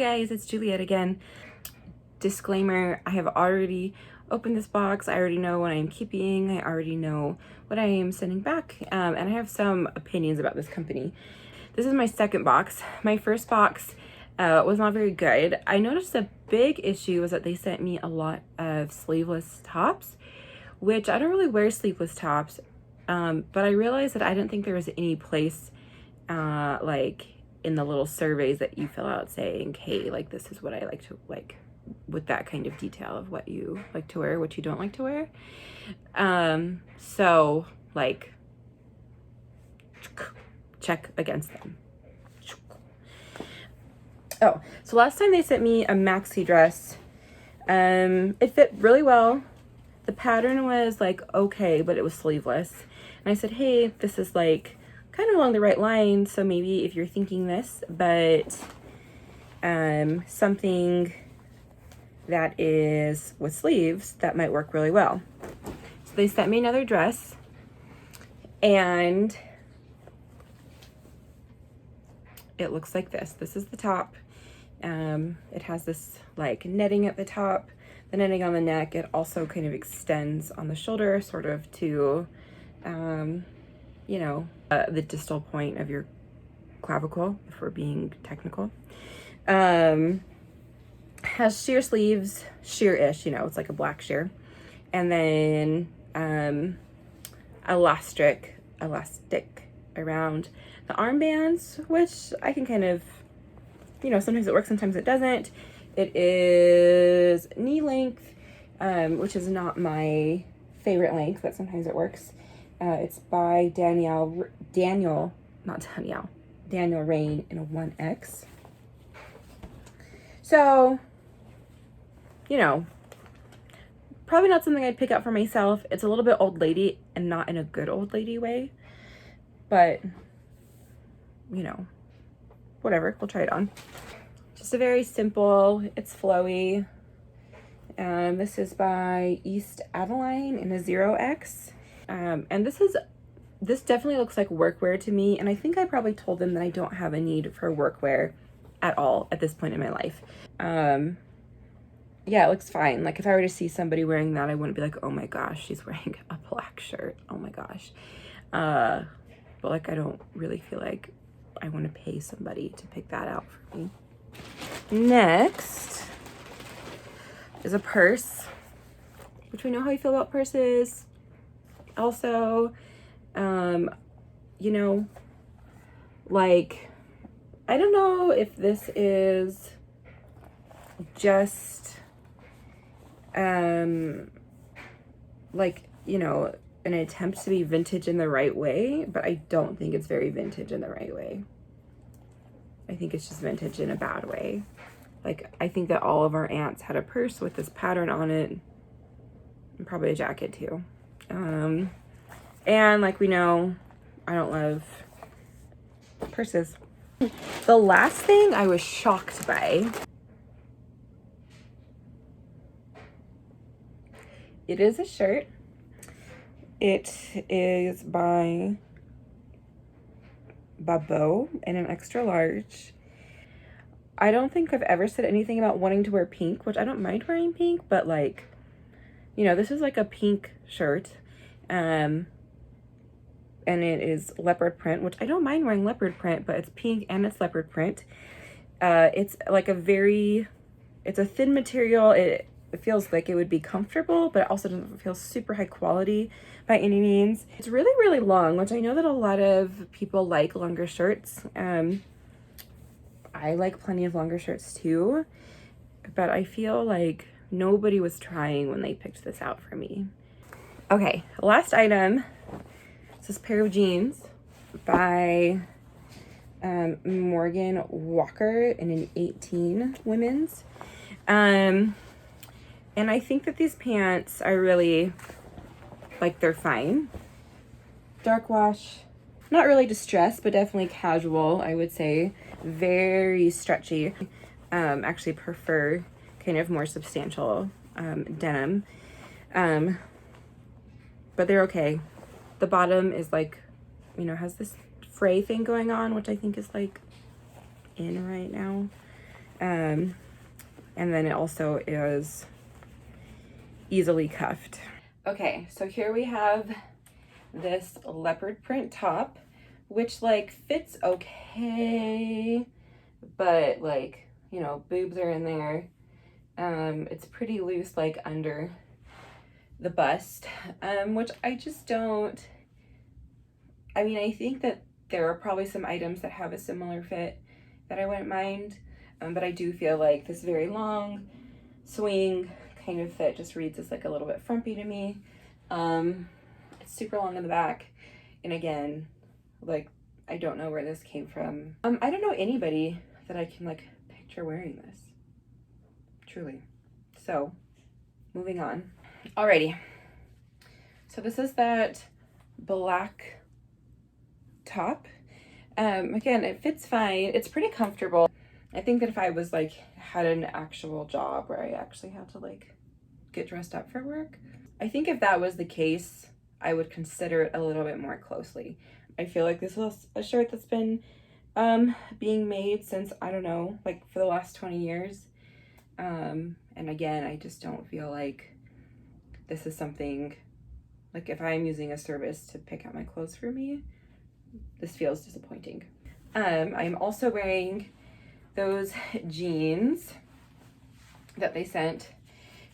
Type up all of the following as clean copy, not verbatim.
guys, it's Juliet again. Disclaimer, I have already opened this box. I already know what I'm keeping. I already know what I am sending back. And I have some opinions about this company. This is my second box. My first box was not very good. I noticed a big issue was that they sent me a lot of sleeveless tops, which I don't really wear sleeveless tops. But I realized that I didn't think there was any place like in the little surveys that you fill out saying, hey, like this is what I like to like, with that kind of detail of what you like to wear, what you don't like to wear. So like check against them. Oh, so last time they sent me a maxi dress. It fit really well. The pattern was like okay, but it was sleeveless. And I said, hey, this is like kind of along the right line, so maybe if you're thinking this, but something that is with sleeves that might work really well. So they sent me another dress, and it looks like this. This is the top. It has this like netting at the top, the netting on the neck. It also kind of extends on the shoulder, sort of to you know, the distal point of your clavicle, if we're being technical. Has sheer sleeves, sheer-ish, you know, it's like a black sheer. And then elastic around the armbands, which I can kind of, you know, sometimes it works, sometimes it doesn't. It is knee length, which is not my favorite length, but sometimes it works. It's by Daniel Rain in a 1X. So, you know, probably not something I'd pick up for myself. It's a little bit old lady and not in a good old lady way, but you know, whatever, we'll try it on. Just a very simple, it's flowy. This is by East Adeline in a 0X. And this definitely looks like workwear to me, and I think I probably told them that I don't have a need for workwear at all at this point in my life. Yeah, it looks fine. Like if I were to see somebody wearing that, I wouldn't be like, oh my gosh, she's wearing a black shirt, oh my gosh. But like I don't really feel like I want to pay somebody to pick that out for me. Next is a purse, which we know how you feel about purses. Also, you know, like, I don't know if this is just, like, you know, an attempt to be vintage in the right way, but I don't think it's very vintage in the right way. I think it's just vintage in a bad way. Like, I think that all of our aunts had a purse with this pattern on it, and probably a jacket too. And like we know, I don't love purses. The last thing I was shocked by, it is a shirt. It is by Babo in an extra large. I don't think I've ever said anything about wanting to wear pink, which I don't mind wearing pink, but like, you know, this is like a pink shirt. And it is leopard print, which I don't mind wearing leopard print, but it's pink and it's leopard print. It's like it's a thin material. It feels like it would be comfortable, but it also doesn't feel super high quality by any means. It's really, really long, which I know that a lot of people like longer shirts. I like plenty of longer shirts too, but I feel like nobody was trying when they picked this out for me. Okay, last item. It's this pair of jeans by Morgan Walker in an 18 women's. And I think that these pants are really, like, they're fine. Dark wash, not really distressed, but definitely casual, I would say. Very stretchy. Actually prefer kind of more substantial denim. But they're okay. The bottom is like, you know, has this fray thing going on, which I think is like in right now. And then it also is easily cuffed. Okay, so here we have this leopard print top, which like fits okay, but like, you know, boobs are in there. It's pretty loose, like under the bust, which I just don't, I mean, I think that there are probably some items that have a similar fit that I wouldn't mind, but I do feel like this very long swing kind of fit just reads as like a little bit frumpy to me. It's super long in the back, and again, like, I don't know where this came from. I don't know anybody that I can like picture wearing this, truly. So moving on. Alrighty, so this is that black top. Again, it fits fine. It's pretty comfortable. I think that if I was like had an actual job where I actually had to like get dressed up for work, I think if that was the case, I would consider it a little bit more closely. I feel like this is a shirt that's been being made since, I don't know, like for the last 20 years. And again, I just don't feel like this is something, like if I'm using a service to pick out my clothes for me, this feels disappointing. I'm also wearing those jeans that they sent,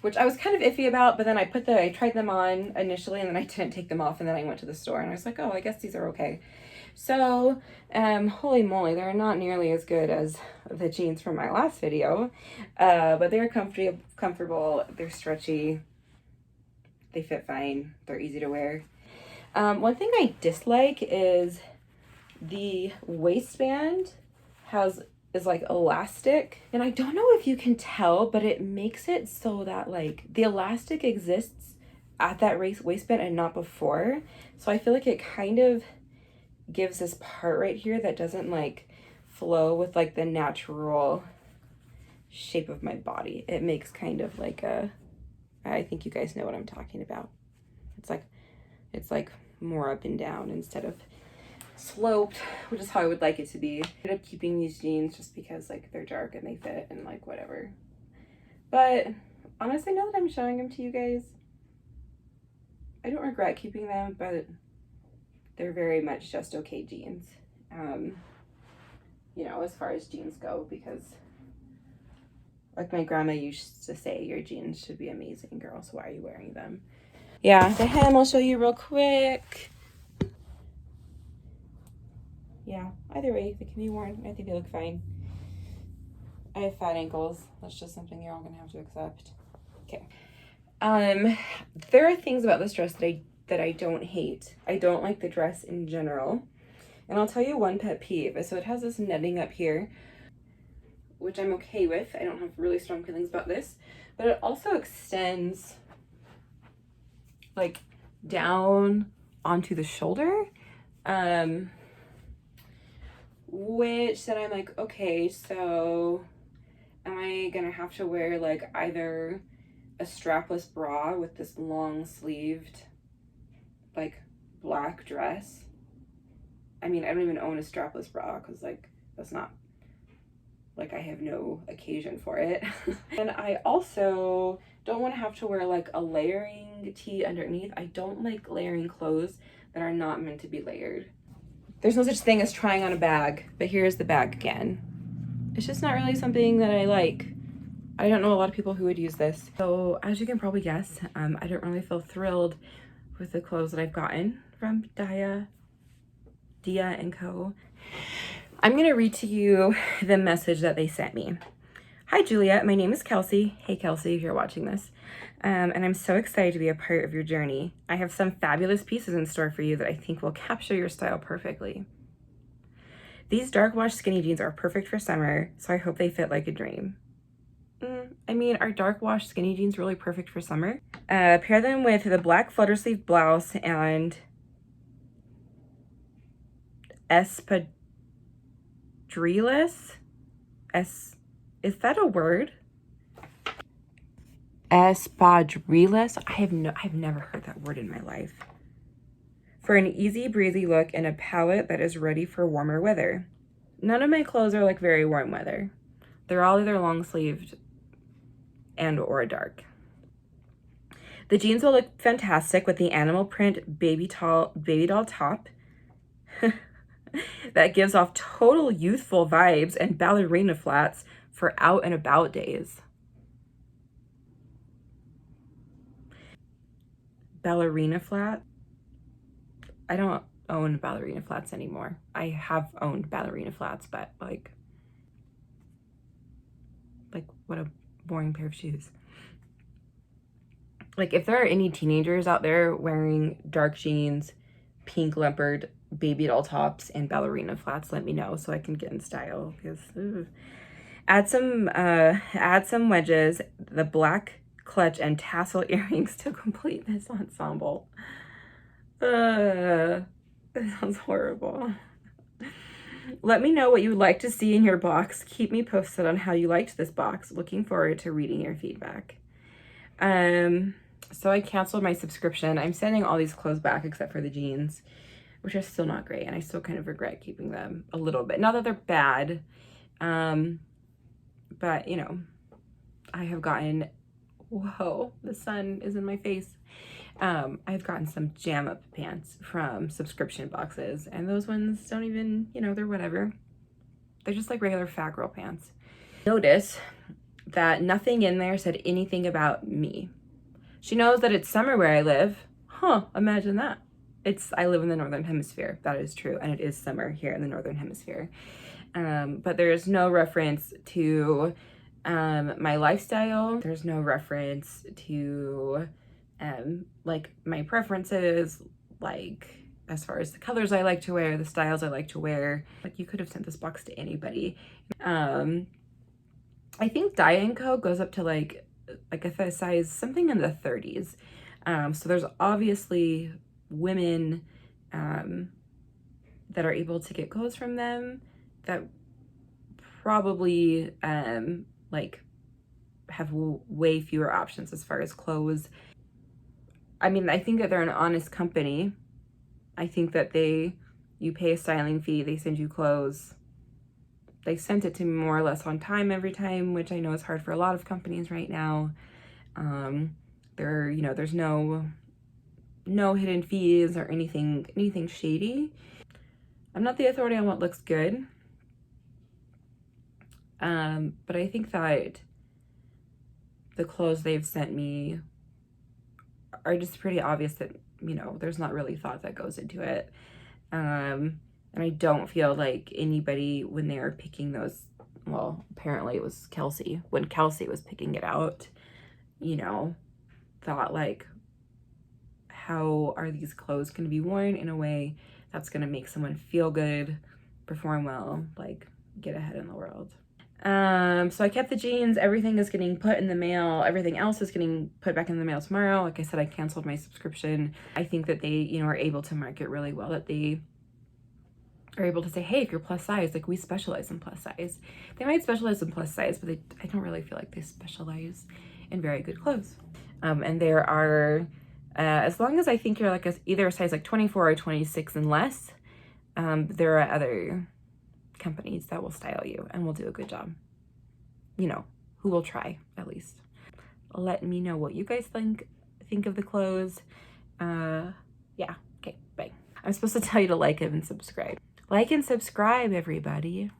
which I was kind of iffy about, but then I tried them on initially and then I didn't take them off, and then I went to the store and I was like, oh, I guess these are okay. So, holy moly, they're not nearly as good as the jeans from my last video, but they're comfortable, they're stretchy, they fit fine, they're easy to wear. One thing I dislike is the waistband is like elastic, and I don't know if you can tell, but it makes it so that like the elastic exists at that waistband and not before. So I feel like it kind of gives this part right here that doesn't like flow with like the natural shape of my body. It makes kind of like a, I think you guys know what I'm talking about. It's like more up and down instead of sloped, which is how I would like it to be. I ended up keeping these jeans just because like they're dark and they fit and like whatever. But honestly, now that I'm showing them to you guys, I don't regret keeping them, but they're very much just okay jeans. You know, as far as jeans go, because like my grandma used to say, your jeans should be amazing, girl, so why are you wearing them? Yeah, the hem I'll show you real quick. Yeah, either way, they can be worn. I think they look fine. I have fat ankles. That's just something you're all gonna have to accept. Okay. There are things about this dress that I don't hate. I don't like the dress in general. And I'll tell you one pet peeve. So it has this netting up here, which I'm okay with. I don't have really strong feelings about this. But it also extends like down onto the shoulder. Which then I'm like, okay, so am I gonna have to wear like either a strapless bra with this long sleeved like black dress? I mean, I don't even own a strapless bra because like that's not, like, I have no occasion for it. And I also don't want to have to wear like a layering tee underneath. I don't like layering clothes that are not meant to be layered. There's no such thing as trying on a bag, but here's the bag again. It's just not really something that I like. I don't know a lot of people who would use this. So as you can probably guess, I don't really feel thrilled with the clothes that I've gotten from Dia & Co. I'm going to read to you the message that they sent me. Hi, Juliet. My name is Kelsey. Hey, Kelsey, if you're watching this. And I'm so excited to be a part of your journey. I have some fabulous pieces in store for you that I think will capture your style perfectly. These dark wash skinny jeans are perfect for summer, so I hope they fit like a dream. I mean, are dark wash skinny jeans really perfect for summer? Pair them with the black flutter sleeve blouse and espadrilles. Is that a word? Espadrilles. I've never heard that word in my life. For an easy breezy look and a palette that is ready for warmer weather. None of my clothes are like very warm weather. They're all either long sleeved and or dark. The jeans will look fantastic with the animal print baby doll top that gives off total youthful vibes and ballerina flats for out and about days. Ballerina flat? I don't own ballerina flats anymore. I have owned ballerina flats, but like what a boring pair of shoes. Like, if there are any teenagers out there wearing dark jeans, pink leopard baby doll tops, and ballerina flats, let me know so I can get in style. Because add some wedges, the black clutch, and tassel earrings to complete this ensemble. That sounds horrible. Let me know what you would like to see in your box. Keep me posted on how you liked this box. Looking forward to reading your feedback. So I canceled my subscription. I'm sending all these clothes back except for the jeans, which are still not great, and I still kind of regret keeping them a little bit. Not that they're bad, but you know, I have gotten, whoa, the sun is in my face. I've gotten some jam up pants from subscription boxes, and those ones don't even, you know, they're whatever. They're just like regular fat girl pants. Notice that nothing in there said anything about me. She knows that it's summer where I live. Huh, imagine that. I live in the Northern Hemisphere. That is true, and it is summer here in the Northern Hemisphere. But there's no reference to my lifestyle. There's no reference to like my preferences, like as far as the colors I like to wear, the styles I like to wear. Like, you could have sent this box to anybody. I think Diane Co. goes up to like a size something in the 30s. So there's obviously women that are able to get clothes from them that probably like have way fewer options as far as clothes. I mean, I think that they're an honest company. I think that you pay a styling fee, they send you clothes. They sent it to me more or less on time every time, which I know is hard for a lot of companies right now. There's no hidden fees or anything shady. I'm not the authority on what looks good. But I think that the clothes they've sent me are just pretty obvious that, you know, there's not really thought that goes into it. And I don't feel like anybody, when they were picking those, well, apparently it was Kelsey, when Kelsey was picking it out, you know, thought like, how are these clothes going to be worn in a way that's going to make someone feel good, perform well, like get ahead in the world. So I kept the jeans. Everything is getting put in the mail. Everything else is getting put back in the mail tomorrow. Like I said, I canceled my subscription. I think that they, you know, are able to market really well, that they are able to say, hey, if you're plus size, like we specialize in plus size. They might specialize in plus size, but I don't really feel like they specialize in very good clothes. And there are, as long as I think you're like either a size like 24 or 26 and less, there are other companies that will style you and will do a good job. You know, who will try at least. Let me know what you guys think of the clothes. Yeah, okay, bye. I'm supposed to tell you to like it and subscribe. Like and subscribe, everybody.